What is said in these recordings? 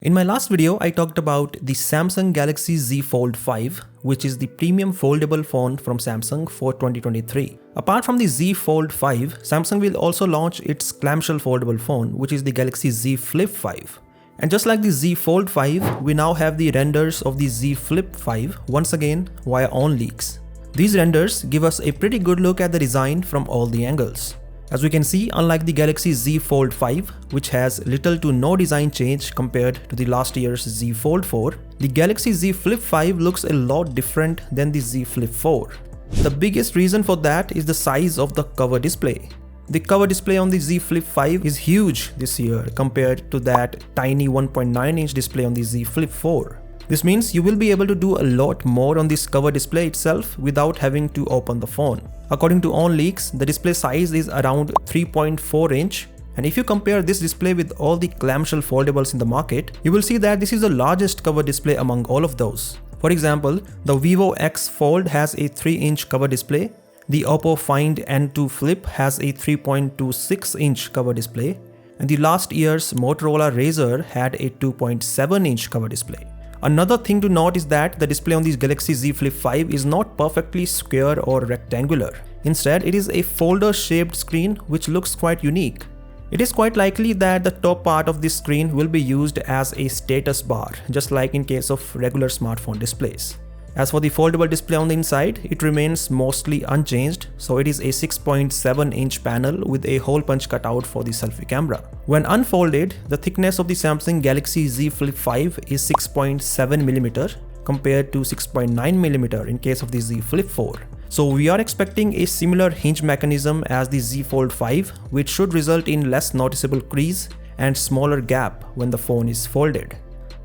In my last video, I talked about the Samsung Galaxy Z Fold 5, which is the premium foldable phone from Samsung for 2023. Apart from the Z Fold 5, Samsung will also launch its clamshell foldable phone, which is the Galaxy Z Flip 5. And just like the Z Fold 5, we now have the renders of the Z Flip 5 once again via OnLeaks. These renders give us a pretty good look at the design from all the angles. As we can see, unlike the Galaxy Z Fold 5, which has little to no design change compared to the last year's Z Fold 4, the Galaxy Z Flip 5 looks a lot different than the Z Flip 4. The biggest reason for that is the size of the cover display. The cover display on the Z Flip 5 is huge this year compared to that tiny 1.9-inch display on the Z Flip 4. This means you will be able to do a lot more on this cover display itself without having to open the phone. According to OnLeaks, the display size is around 3.4 inch, and if you compare this display with all the clamshell foldables in the market, you will see that this is the largest cover display among all of those. For example, the Vivo X Fold has a 3-inch cover display, the Oppo Find N2 Flip has a 3.26-inch cover display, and the last year's Motorola Razr had a 2.7-inch cover display. Another thing to note is that the display on the Galaxy Z Flip 5 is not perfectly square or rectangular. Instead, it is a folder-shaped screen which looks quite unique. It is quite likely that the top part of this screen will be used as a status bar, just like in case of regular smartphone displays. As for the foldable display on the inside, it remains mostly unchanged, so it is a 6.7-inch panel with a hole punch cutout for the selfie camera. When unfolded, the thickness of the Samsung Galaxy Z Flip 5 is 6.7mm compared to 6.9mm in case of the Z Flip 4. So we are expecting a similar hinge mechanism as the Z Fold 5, which should result in less noticeable crease and smaller gap when the phone is folded.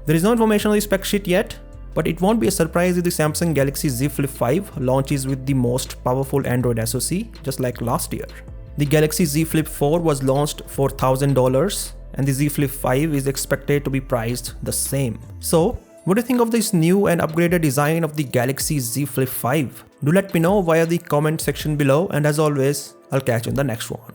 There is no information on the spec sheet yet, but it won't be a surprise if the Samsung Galaxy Z Flip 5 launches with the most powerful Android SoC, just like last year. The Galaxy Z Flip 4 was launched for $1,000 and the Z Flip 5 is expected to be priced the same. So, what do you think of this new and upgraded design of the Galaxy Z Flip 5? Do let me know via the comment section below, and as always, I'll catch you in the next one.